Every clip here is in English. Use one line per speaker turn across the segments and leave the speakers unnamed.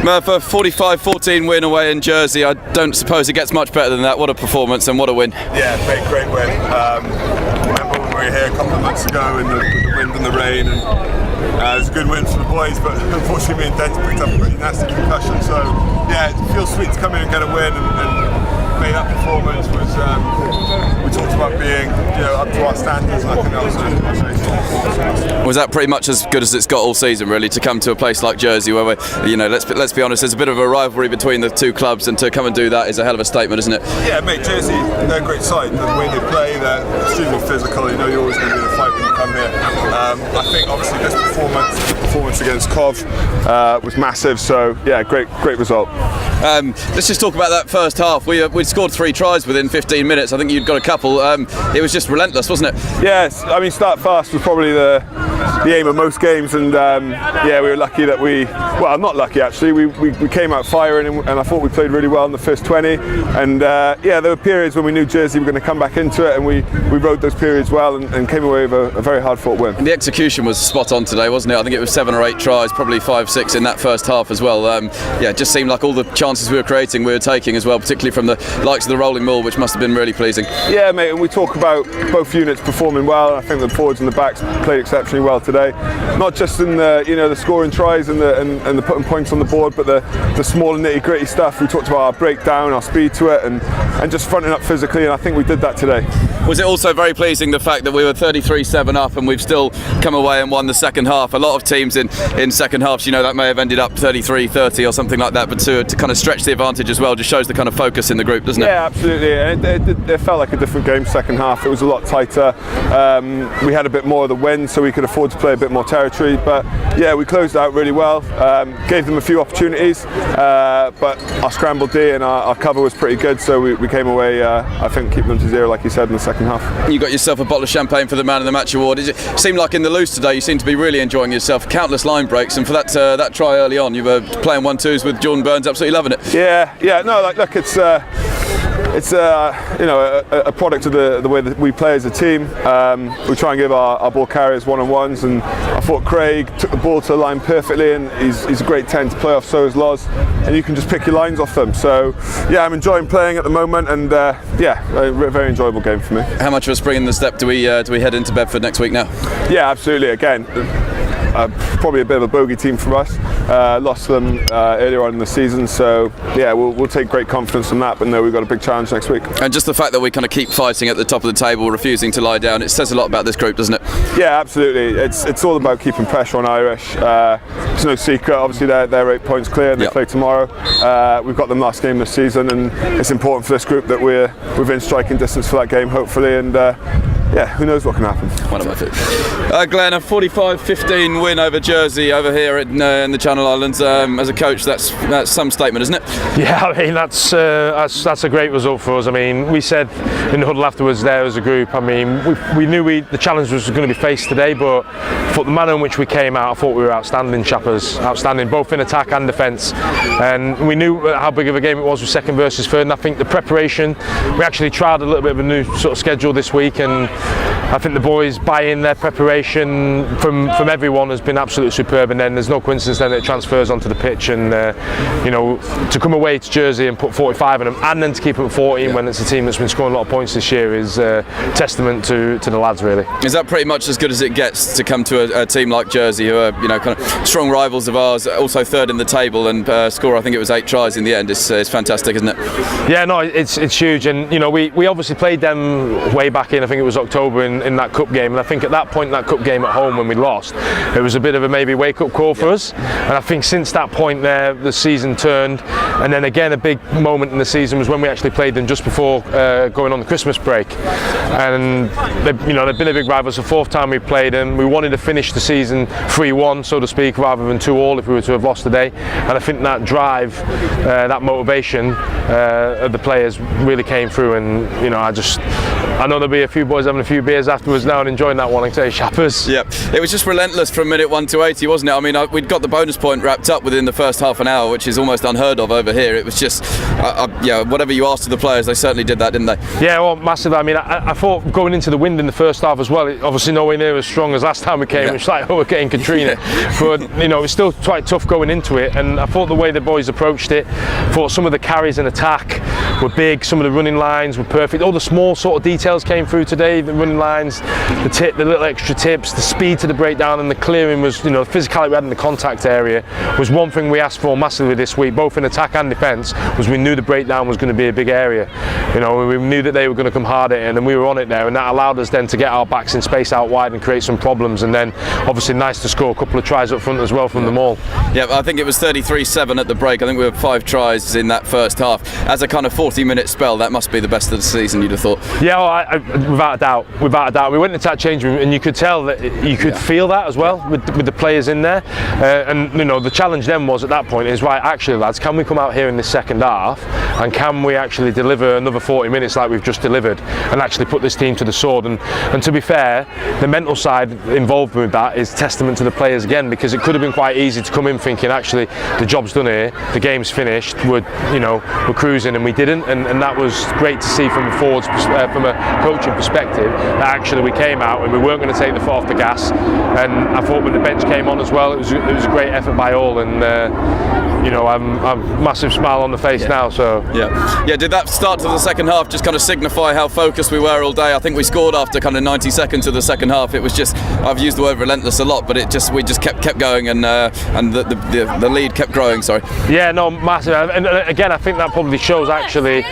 Murph, a 45-14 win away in Jersey. I don't suppose it gets much better than that. What a performance and what a win.
Yeah, great win. Remember when we were here a couple of months ago in the wind and the rain, and it was a good win for the boys, but unfortunately me and Dent picked up a pretty nasty concussion, so yeah, it feels sweet to come in and get a win and make that performance was, we talked about being up to our standards, and I think that was
Was that pretty much as good as it's got all season, really, to come to a place like Jersey where let's be honest, there's a bit of a rivalry between the two clubs, and to come and do that is a hell of a statement, isn't it?
Yeah, mate, Jersey, they're a great side. The way they play, they're extremely physical. You know you're always going to be in a fight when you come here. I think obviously this performance against Cov was massive, so yeah, great result.
Let's just talk about that first half. We'd scored 3 tries within 15 minutes. I think you'd got a couple. It was just relentless, wasn't it?
Yes, I mean, start fast was probably the aim of most games, and yeah, we were lucky that not lucky actually, we came out firing, and I thought we played really well in the first 20, and yeah, there were periods when we knew Jersey were going to come back into it, and we rode those periods well and came away with a very hard fought win.
And the execution was spot on today, wasn't it? I think it was 7 or 8 tries, probably 5-6 in that first half as well. Yeah, it just seemed like all the chances we were creating we were taking as well, particularly from the likes of the rolling maul, which must have been really pleasing.
Yeah, mate, and we talk about both units performing well. I think the forwards and the backs played exceptionally well today, not just in the the scoring tries and the putting points on the board, but the small and nitty gritty stuff. We talked about our breakdown, our speed to it, and just fronting up physically, and I think we did that today.
Was it also very pleasing the fact that we were 33-7 up and we've still come away and won the second half? A lot of teams in second halves, that may have ended up 33-30 or something like that, but to kind of stretch the advantage as well just shows the kind of focus in the group, doesn't it?
Yeah, absolutely. It felt like a different game second half. It was a lot tighter. We had a bit more of the wind, so we could afford to play a bit more territory, but yeah, we closed out really well. Gave them a few opportunities, but our scramble D and our cover was pretty good, so we came away, I think, keeping them to 0, like you said, in the second half.
You got yourself a bottle of champagne for the Man of the Match award. It seemed like in the loose today you seemed to be really enjoying yourself. Countless line breaks, and for that try early on, you were playing 1-2s with Jordan Burns, absolutely loving it.
Yeah. No, look, it's a product of the way that we play as a team. We try and give our ball carriers one-on-ones, and I thought Craig took the ball to the line perfectly, and he's a great 10 to play off, so is Loz, and you can just pick your lines off them. So yeah, I'm enjoying playing at the moment, and yeah, a very enjoyable game for me.
How much of a spring in the step do we head into Bedford next week now?
Yeah, absolutely. Again, probably a bit of a bogey team for us. Lost them earlier on in the season, so yeah, we'll take great confidence from that, but no, we've got a big challenge next week. And
just the fact that we kind of keep fighting at the top of the table, refusing to lie down, it says a lot about this group, doesn't it?
Yeah, absolutely. It's all about keeping pressure on Irish. It's no secret, obviously they're 8 points clear and they play tomorrow. We've got them last game this season, and it's important for this group that we're within striking distance for that game, hopefully, and yeah, who knows what can happen.
One of my favourites. Glen, a 45-15 win over Jersey over here in the Channel Islands. As a coach, that's some statement, isn't it?
Yeah, I mean that's a great result for us. I mean, we said in the huddle afterwards there as a group. I mean, we knew the challenge was going to be faced today, but for the manner in which we came out, I thought we were outstanding, chappers. Outstanding, both in attack and defence. And we knew how big of a game it was with second versus third. And I think the preparation, we actually tried a little bit of a new sort of schedule this week, and I think the boys buy in their preparation from everyone has been absolutely superb, and then there's no coincidence then that it transfers onto the pitch, and to come away to Jersey and put 45 in them, and then to keep it at 14 when it's a team that's been scoring a lot of points this year is testament to the lads, really.
Is that pretty much as good as it gets to come to a team like Jersey, who are kind of strong rivals of ours, also third in the table, and score I think it was 8 tries in the end? It's fantastic, isn't it?
Yeah, no, it's huge, and we obviously played them way back in, I think it was October in that cup game, and I think at that point in that cup game at home when we lost, it was a bit of a maybe wake up call for us, and I think since that point there the season turned, and then again a big moment in the season was when we actually played them just before going on the Christmas break, and they've been a big rival. It's the 4th time we played them. We wanted to finish the season 3-1, so to speak, rather than 2-2 if we were to have lost today, and I think that drive, that motivation of the players really came through, and I know there'll be a few boys having a few beers afterwards now and enjoying that one, I tell you, Shappers.
Yeah, it was just relentless from minute 1 to 80, wasn't it? I mean, we'd got the bonus point wrapped up within the first half an hour, which is almost unheard of over here. It was just, whatever you asked of the players, they certainly did that, didn't they?
Yeah, well, massive. I mean, I thought going into the wind in the first half as well, obviously nowhere near as strong as last time we came. It's like, we're getting Katrina. But, it's still quite tough going into it. And I thought the way the boys approached it, thought some of the carries and attack were big, some of the running lines were perfect. All the small sort of details came through today, the running lines, the little extra tips, the speed to the breakdown, and the clearing was, the physicality we had in the contact area was one thing we asked for massively this week, both in attack and defence, was we knew the breakdown was going to be a big area. We knew that they were going to come hard at it, and we were on it there, and that allowed us then to get our backs in space out wide and create some problems, and then obviously nice to score a couple of tries up front as well from them all.
Yeah, I think it was 33-7 at the break. I think we had 5 tries in that first half. As a kind of 40-minute spell, that must be the best of the season, you'd have thought. Yeah,
without a doubt. We went into that change room and you could tell that you could feel that as well with the players in there. And the challenge then was at that point is, right, actually lads, can we come out here in this second half and can we actually deliver another 40 minutes like we've just delivered and actually put this team to the sword? And to be fair, the mental side involved with that is testament to the players again, because it could have been quite easy to come in thinking actually the job's done here, the game's finished, we're cruising, and we didn't, and that was great to see from a forwards from a coaching perspective, that actually we came out and we weren't going to take the foot off the gas. And I thought when the bench came on as well, it was a great effort by all, and I'm massive smile on the face now. So
yeah, did that start to the second half just kind of signify how focused we were all day? I think we scored after kind of 90 seconds of the second half. It was just, I've used the word relentless a lot, but we just kept going, and the lead kept growing. Sorry.
Yeah, no, massive. And again, I think that probably shows actually,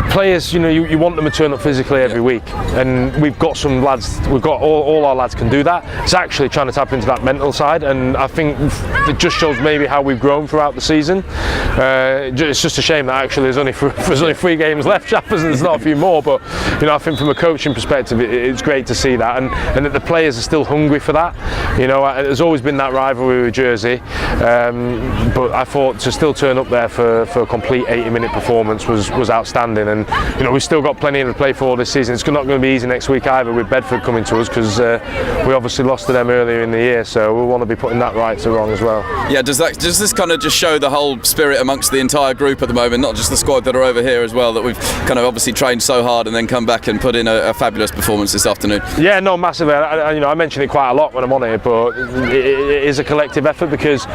players, you want them to turn up physically every week, and we've got some lads, all our lads can do that. It's actually trying to tap into that mental side, and I think it just shows maybe how we've grown throughout the season. It's just a shame that actually there's only 3 games left, Chappers, and there's not a few more, but I think from a coaching perspective it's great to see that, and that the players are still hungry for that. There's always been that rivalry with Jersey, but I thought to still turn up there for a complete 80-minute performance was outstanding. And we've still got plenty to play for this season. It's not going to be easy next week either, with Bedford coming to us, because we obviously lost to them earlier in the year, so we'll want to be putting that right to wrong as well.
Yeah, does this kind of just show the whole spirit amongst the entire group at the moment, not just the squad that are over here as well, that we've kind of obviously trained so hard and then come back and put in a fabulous performance this afternoon? Yeah,
no, massively. I mention it quite a lot when I'm on here, but it is a collective effort, because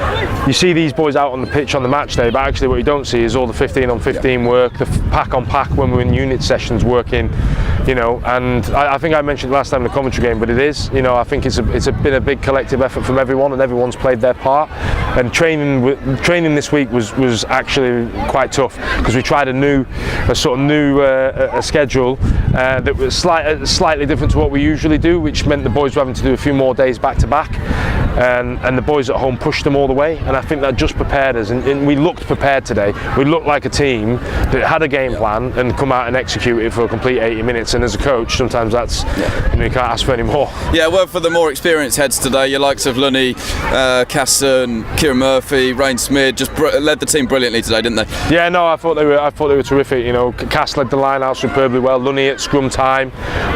you see these boys out on the pitch on the match day, but actually what you don't see is all the 15 on 15 work, the pack on pack when we're in unit sessions working, and I think I mentioned last time in the commentary game, but it is, I think it's been a big collective effort from everyone, and everyone's played their part. And training this week was actually quite tough, because we tried a schedule that was slightly different to what we usually do, which meant the boys were having to do a few more days back to back. And the boys at home pushed them all the way, and I think that just prepared us, and we looked prepared today. We looked like a team that had a game plan and come out and execute it for a complete 80 minutes, and as a coach sometimes that's you can't ask for any more.
Yeah, well, for the more experienced heads today, your likes of Lunny, Casson, Kieran Murphy, Rain Smith just led the team brilliantly today, didn't they?
Yeah, no, I thought they were terrific. Cass led the line out superbly well. Lunny at scrum time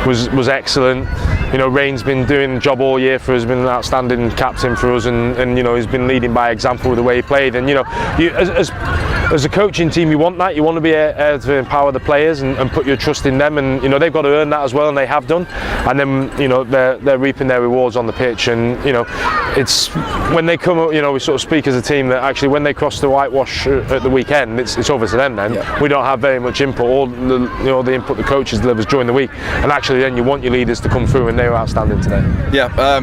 was excellent. Rain's been doing the job all year for us, been an outstanding captain for us, and he's been leading by example with the way he played. And as a coaching team, you want that. You want to be able to empower the players and put your trust in them, and they've got to earn that as well, and they have done. And then they're reaping their rewards on the pitch. And it's when they come up, we sort of speak as a team that actually when they cross the whitewash at the weekend, it's over to them. Then we don't have very much input. All the input the coaches delivers during the week, and actually then you want your leaders to come through, and they were outstanding today.
Yeah,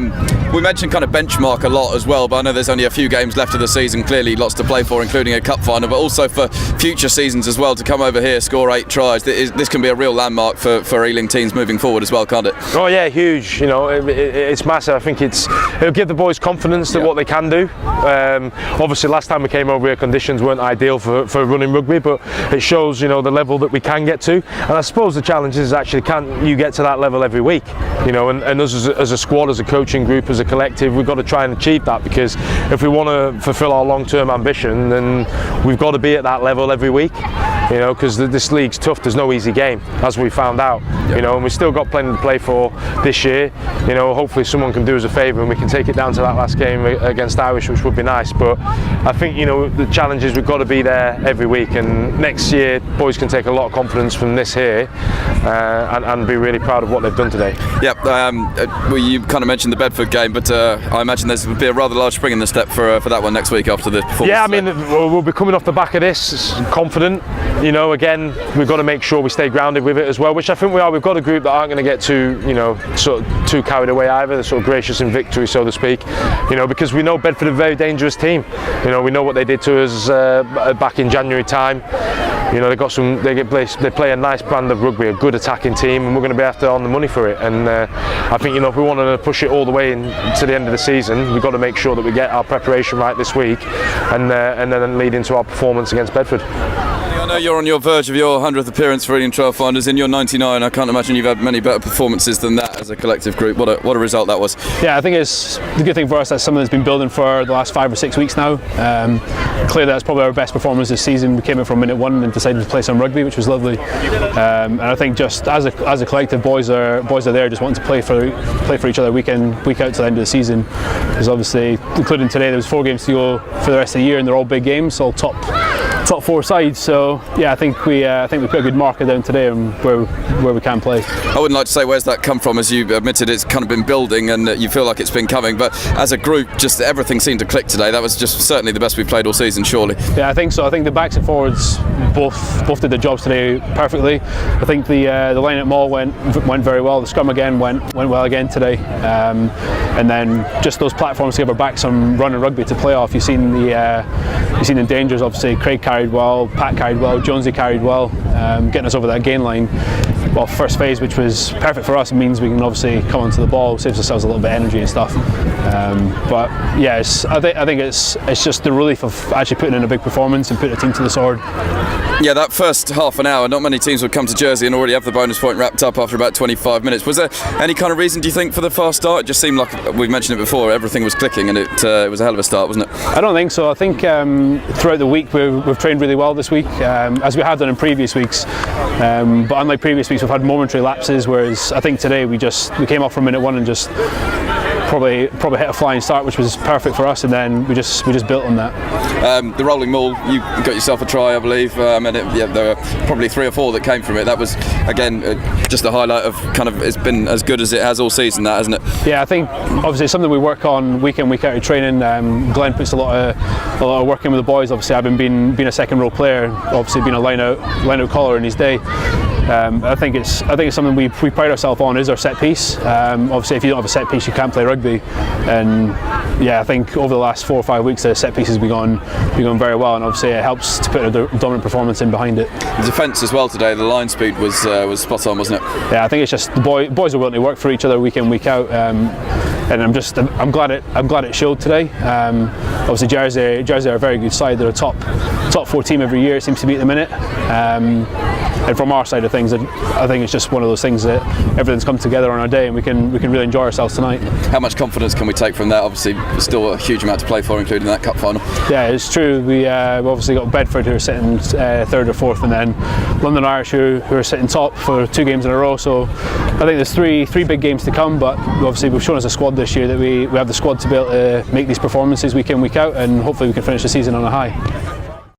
we mentioned kind of benchmark a lot as well, but I know there's only a few games left of the season. Clearly, lots to play for, including a cup final, but also for future seasons as well. To come over here, score 8 tries, this can be a real landmark for Ealing teams moving forward as well, can't it?
Oh yeah, huge. It's massive. I think it'll give the boys confidence that what they can do. Obviously, last time we came over here, conditions weren't ideal for running rugby, but it shows the level that we can get to. And I suppose the challenge is actually, can you get to that level every week? And us as a squad, as a coaching group, as a collective, we've got to try and achieve that, because if we want to fulfil our long-term ambition, then we've got to be at that level every week. you know, because this league's tough. There's no easy game, as we found out, you know, and we've still got plenty to play for this year. You know, hopefully someone can do us a favour and we can take it down to that last game against Irish, which would be nice. But I think, you know, the challenge is we've got to be there every week, and next year boys can take a lot of confidence from this here and be really proud of what they've done today.
Yep, well, you kind of mentioned the Bedford game, but I imagine there's be a rather large spring in the step for that one next week after the performance.
Yeah, I mean, we'll be coming off the back of this confident. You know, again, we've got to make sure we stay grounded with it as well, which I think we are. We've got a group that aren't going to get too, you know, sort of too carried away either. They're sort of gracious in victory, so to speak. You know, because we know Bedford are a very dangerous team. You know, we know what they did to us back in January time. You know, they play a nice brand of rugby, a good attacking team, and we're going to be after on the money for it. And I think, you know, if we want to push it all the way to the end of the season, we've got to make sure that we get our preparation right this week, and then lead into our performance against Bedford.
I know you're on your verge of your 100th appearance for Ealing Trailfinders. In your 99, I can't imagine you've had many better performances than that as a collective group. What a result that was.
Yeah, I think it's the good thing for us. That's something that's been building for the last 5 or 6 weeks now. Clearly that's probably our best performance this season. We came in from minute 1 and decided to play some rugby, which was lovely. And I think just as a collective, boys are there just wanting to play for each other week in, week out to the end of the season. Because obviously, including today, there was 4 games to go for the rest of the year, and they're all big games, all top 4 sides. So yeah, I think we put a good marker down today on where we can play.
I wouldn't like to say where's that come from, as you admitted it's kind of been building and you feel like it's been coming, but as a group just everything seemed to click today. That was just certainly the best we've played all season, surely.
Yeah, I think so. I think the backs and forwards both did their jobs today perfectly. I think the line at maul went very well. The scrum again went well again today, and then just those platforms to give our backs some run and rugby to play off. You've seen the dangers. Obviously Craig carried well, Pat carried well, Jonesy carried well, getting us over that gain line. Well, first phase, which was perfect for us, means we can obviously come onto the ball, saves ourselves a little bit of energy and stuff. But yeah, I think it's just the relief of actually putting in a big performance and putting a team to the sword.
Yeah, that first half an hour, not many teams would come to Jersey and already have the bonus point wrapped up after about 25 minutes. Was there any kind of reason, do you think, for the fast start? It just seemed like, we've mentioned it before, everything was clicking, and it was a hell of a start, wasn't it?
I don't think so. I think throughout the week we've trained really well this week, as we have done in previous weeks. But unlike previous weeks, we've had momentary lapses, whereas I think today we came off from minute 1 and just probably hit a flying start, which was perfect for us, and then we just built on that.
The rolling maul, you got yourself a try, I believe, and there were probably 3 or 4 that came from it. That was again just a highlight of kind of, it's been as good as it has all season, that, hasn't it?
Yeah, I think obviously it's something we work on week in, week out of training. Glen puts a lot of work in with the boys. Obviously, having been a second row player, obviously being a line out caller in his day. I think it's something we pride ourselves on, is our set piece. Obviously, if you don't have a set piece, you can't play rugby. And yeah, I think over the last 4 or 5 weeks, the set pieces have been going very well, and obviously it helps to put a dominant performance in behind it.
The defence as well today, the line speed was spot on, wasn't it?
Yeah, I think it's just the boys are willing to work for each other week in, week out. And I'm glad it showed today. Obviously, Jersey are a very good side. They're a top 4 team every year, it seems to be at the minute. And from our side of things, I think it's just one of those things that everything's come together on our day, and we can really enjoy ourselves tonight.
How much confidence can we take from that? Obviously, still a huge amount to play for, including that cup final.
Yeah, it's true. We've obviously got Bedford, who are sitting 3rd or 4th, and then London Irish, who are sitting top for 2 games in a row. So I think there's three big games to come, but obviously we've shown as a squad this year that we have the squad to be able to make these performances week in, week out, and hopefully we can finish the season on a high.